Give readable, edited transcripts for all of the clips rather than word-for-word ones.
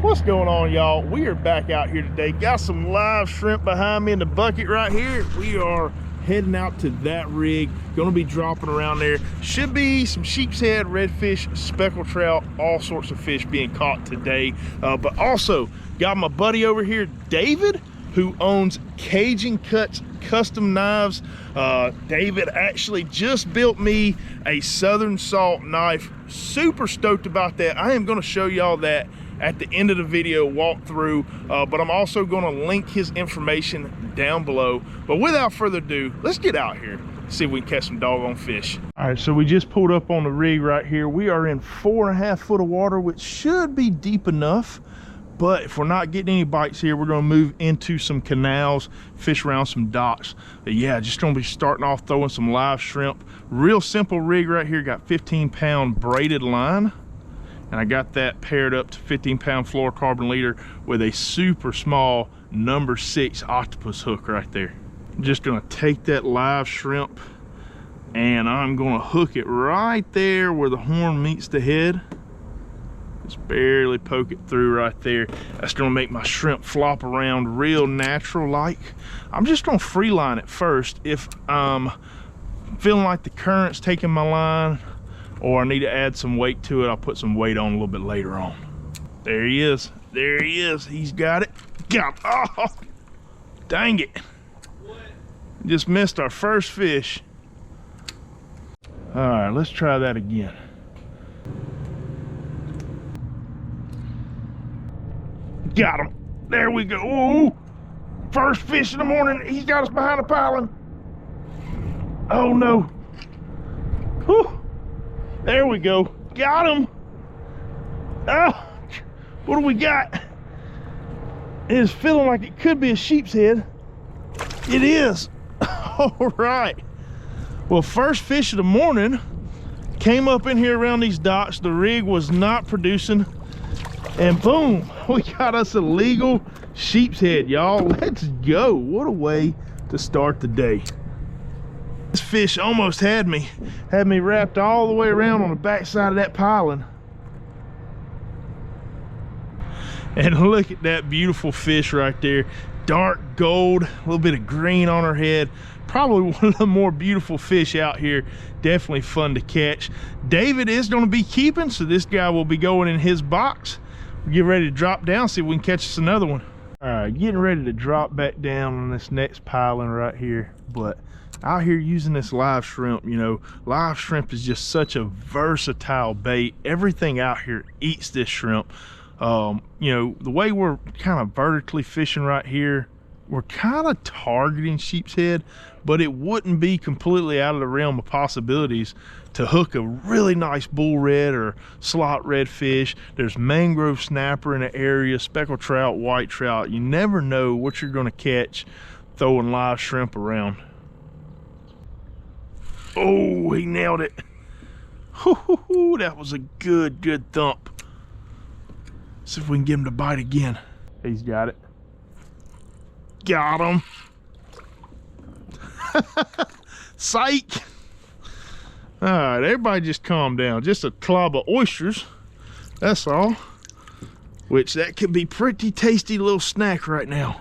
What's going on, y'all? We are back out here today. Got some live shrimp behind me in the bucket right here. We are heading out to that rig. Gonna be dropping around there. Should be some sheepshead, redfish, speckled trout, all sorts of fish being caught today. But also got my buddy over here, David, who owns CAJUN CUTZ custom knives. David actually just built me a Southern Salt knife. Super stoked about that. I am gonna show y'all that at the end of the video walkthrough, but I'm also going to link his information down below. But without further ado, let's get out here, see if we can catch some doggone fish. All right, so we just pulled up on the rig right here. We are in 4.5 foot of water, which should be deep enough. But if we're not getting any bites here, we're going to move into some canals, fish around some docks. But yeah, just going to be starting off throwing some live shrimp. Real simple rig right here. Got 15-pound braided line. And I got that paired up to 15-pound fluorocarbon leader with a super small number 6 octopus hook right there. I'm just gonna take that live shrimp and I'm gonna hook it right there where the horn meets the head. Just barely poke it through right there. That's gonna make my shrimp flop around real natural like. I'm just gonna free line it first. If I'm feeling like the current's taking my line, or I need to add some weight to it, I'll put some weight on a little bit later on. There he is. There he is. He's got it. Got it. Oh, dang it. What? Just missed our first fish. All right, let's try that again. Got him. There we go. Ooh, first fish in the morning. He's got us behind the piling. Oh no. Whew. There we go. Got him. Oh, what do we got? It is feeling like it could be a sheepshead. It is. All right. Well, first fish of the morning came up in here around these docks. The rig was not producing. And boom, we got us a legal sheepshead, y'all. Let's go. What a way to start the day. This fish almost had me wrapped all the way around on the backside of that piling. And look at that beautiful fish right there. Dark gold, a little bit of green on her head. Probably one of the more beautiful fish out here. Definitely fun to catch. David is going to be keeping, so this guy will be going in his box. We'll get ready to drop down, see if we can catch us another one. All right, getting ready to drop back down on this next piling right here. But out here using this live shrimp, you know, live shrimp is just such a versatile bait. Everything out here eats this shrimp. You know, the way we're kind of vertically fishing right here, we're kind of targeting sheepshead, but it wouldn't be completely out of the realm of possibilities to hook a really nice bull red or slot redfish. There's mangrove snapper in the area, speckled trout, white trout. You never know what you're going to catch throwing live shrimp around. Oh, he nailed it. Hoo, that was a good thump. See if we can get him to bite again. He's got it. Got him. Psych. All right, everybody just calm down. Just a club of oysters, that's all. Which that could be pretty tasty little snack right now.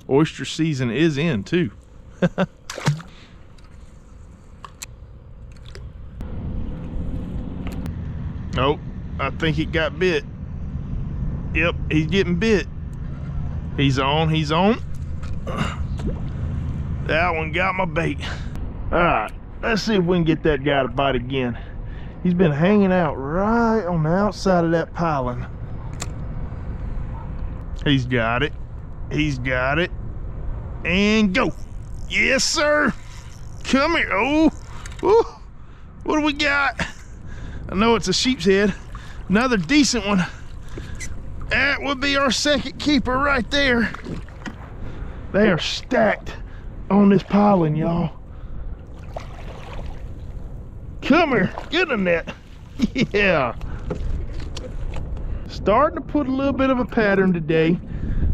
Oyster season is in too. Nope, I think it got bit. Yep, he's getting bit. He's on. That one got my bait. All right, let's see if we can get that guy to bite again. He's been hanging out right on the outside of that piling. He's got it. He's got it. And go. Yes, sir. Come here. Oh, ooh. What do we got? I know it's a sheepshead. Another decent one. That would be our second keeper right there. They are stacked on this piling, y'all. Come here, get in that. Yeah. Starting to put a little bit of a pattern today.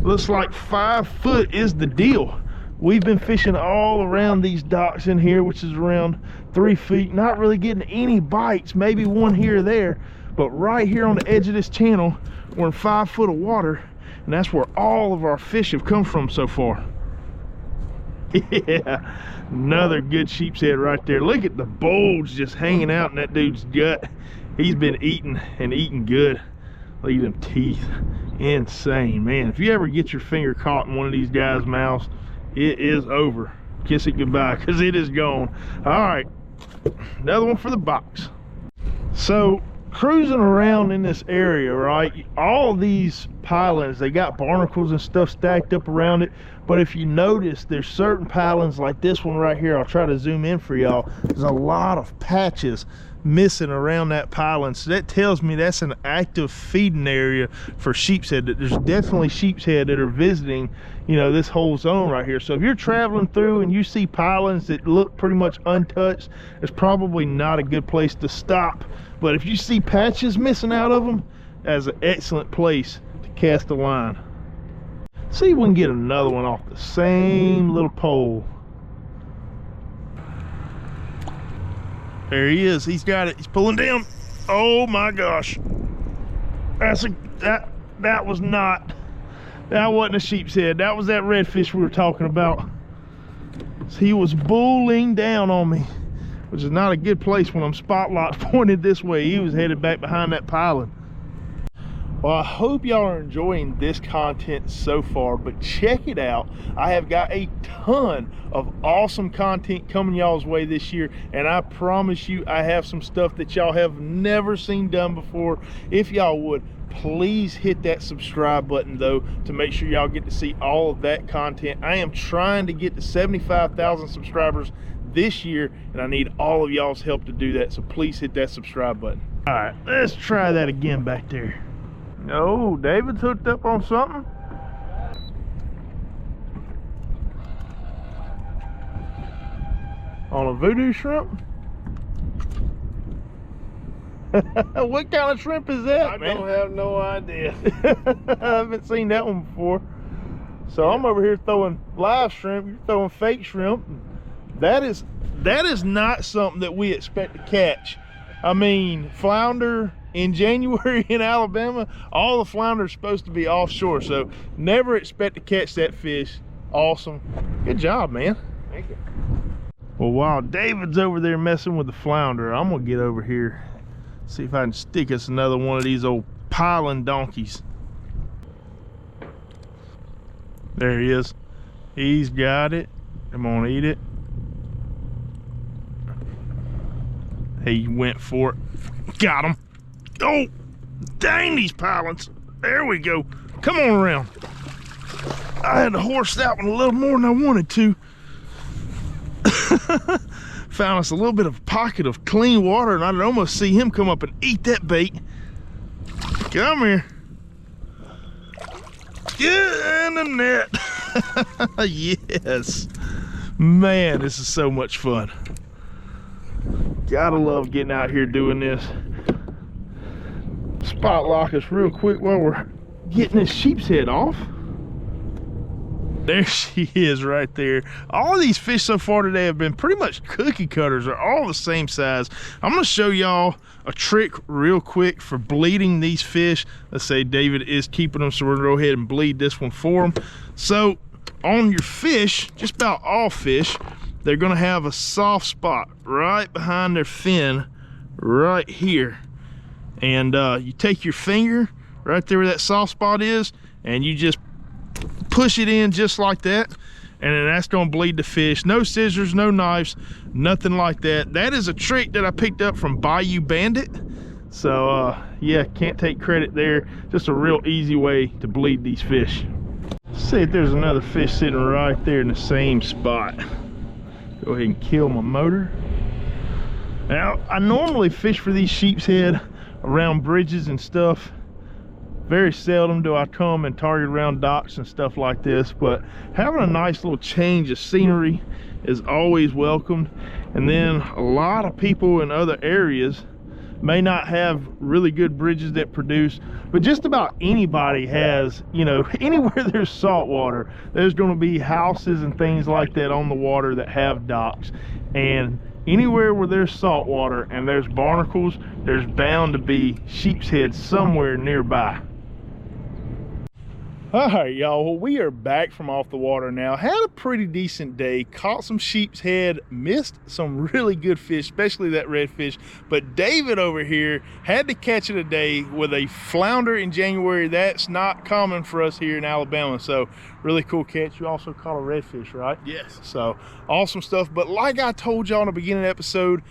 Looks like 5 foot is the deal. We've been fishing all around these docks in here, which is around 3 feet. Not really getting any bites, maybe one here or there. But right here on the edge of this channel, we're in 5 foot of water, and that's where all of our fish have come from so far. Yeah, another good sheepshead right there. Look at the bulge just hanging out in that dude's gut. He's been eating and eating good. Look at them teeth. Insane, man. If you ever get your finger caught in one of these guys' mouths, it is over. Kiss it goodbye, because it is gone. All right, another one for the box. So cruising around in this area, right, all these pilings, they got barnacles and stuff stacked up around it. But if you notice, there's certain pilings like this one right here. I'll try to zoom in for y'all. There's a lot of patches missing around that piling, so that tells me that's an active feeding area for sheepshead. That there's definitely sheepshead that are visiting, you know, this whole zone right here. So if you're traveling through and you see pilings that look pretty much untouched, it's probably not a good place to stop. But if you see patches missing out of them, that's an excellent place to cast a line. See if we can get another one off the same little pole. There he is. He's got it. He's pulling down. Oh my gosh. That was not. That wasn't a sheepshead. That was that redfish we were talking about. So he was bulling down on me, which is not a good place when I'm spotlight pointed this way. He was headed back behind that piling. Well, I hope y'all are enjoying this content so far, but check it out. I have got a ton of awesome content coming y'all's way this year, and I promise you I have some stuff that y'all have never seen done before. If y'all would, please hit that subscribe button though, to make sure y'all get to see all of that content. I am trying to get to 75,000 subscribers this year, and I need all of y'all's help to do that, so please hit that subscribe button. All right, let's try that again back there. Oh, David's hooked up on something. On a voodoo shrimp? What kind of shrimp is that, man? I don't have no idea. I haven't seen that one before. So yeah. I'm over here throwing live shrimp, you're throwing fake shrimp. That is not something that we expect to catch. I mean, flounder in January in Alabama, all the flounder is supposed to be offshore, so never expect to catch that fish. Awesome. Good job, man. Thank you. Well, while David's over there messing with the flounder, I'm gonna get over here, see if I can stick us another one of these old piling donkeys. There he is. He's got it. I'm gonna eat it. He went for it. Got him. Oh, dang these pilings. There we go. Come on around. I had to horse that one a little more than I wanted to. Found us a little bit of a pocket of clean water, and I could almost see him come up and eat that bait. Come here. Get in the net. Yes. Man, this is so much fun. Gotta love getting out here doing this. Spot lock us real quick while we're getting this sheepshead off. There she is right there. All of these fish so far today have been pretty much cookie cutters. They're all the same size. I'm gonna show y'all a trick real quick for bleeding these fish. Let's say David is keeping them, so we're gonna go ahead and bleed this one for him. So on your fish, just about all fish, they're gonna have a soft spot right behind their fin right here. And you take your finger right there where that soft spot is, and you just push it in just like that, and then that's gonna bleed the fish. No scissors, no knives, nothing like that. That is a trick that I picked up from Bayou Bandit. So yeah, can't take credit there. Just a real easy way to bleed these fish. See if there's another fish sitting right there in the same spot. Go ahead and kill my motor. Now, I normally fish for these sheepshead around bridges and stuff. Very seldom do I come and target around docks and stuff like this, but having a nice little change of scenery is always welcomed. And then a lot of people in other areas may not have really good bridges that produce, but just about anybody has, you know, anywhere there's salt water, there's going to be houses and things like that on the water that have docks. And anywhere where there's salt water and there's barnacles, there's bound to be sheepshead somewhere nearby. All right, y'all, well, we are back from off the water now. Had a pretty decent day, caught some sheep's head, missed some really good fish, especially that redfish. But David over here had to catch it a day with a flounder in January. That's not common for us here in Alabama. So really cool catch. You also caught a redfish, right? Yes. So awesome stuff. But like I told y'all in the beginning of the episode,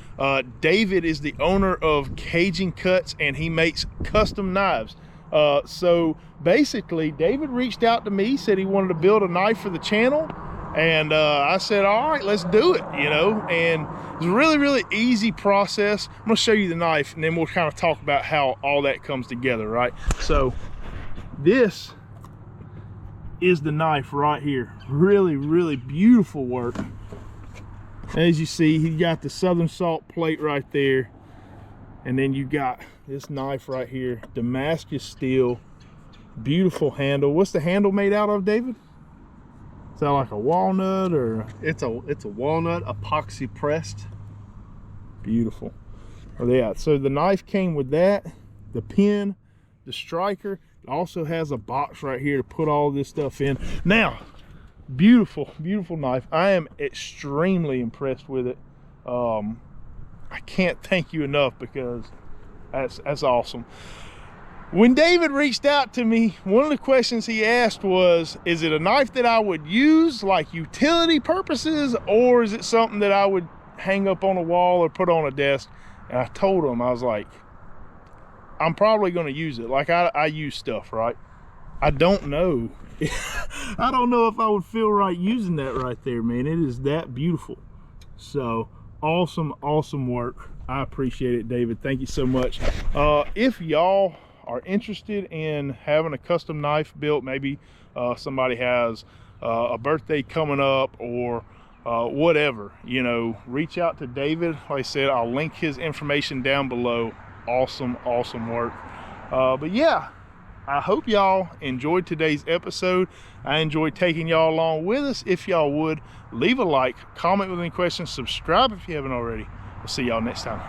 David is the owner of CAJUN CUTZ, and he makes custom knives. So basically David reached out to me, said he wanted to build a knife for the channel, and I said, all right, let's do it, you know. And it's a really easy process. I'm gonna show you the knife, and then we'll kind of talk about how all that comes together, right? So this is the knife right here. Really beautiful work. As you see, he got the Southern Salt plate right there, and then you got this knife right here, Damascus steel, beautiful handle. What's the handle made out of, David? Is that like a walnut or? It's a walnut epoxy pressed. Beautiful. Oh yeah, so the knife came with that, the pin, the striker. It also has a box right here to put all this stuff in. Now, beautiful knife. I am extremely impressed with it. I can't thank you enough, because that's awesome. When David reached out to me, one of the questions he asked was, is it a knife that I would use like utility purposes, or is it something that I would hang up on a wall or put on a desk? And I told him, I was like, I'm probably going to use it. Like I use stuff, right? I don't know. I don't know if I would feel right using that right there, man. It is that beautiful. So awesome work. I appreciate it, David. Thank you so much. If y'all are interested in having a custom knife built, maybe somebody has a birthday coming up or whatever, you know, reach out to David. Like I said, I'll link his information down below. Awesome work. But yeah, I hope y'all enjoyed today's episode. I enjoyed taking y'all along with us. If y'all would, leave a like, comment with any questions, subscribe if you haven't already. We'll see y'all next time.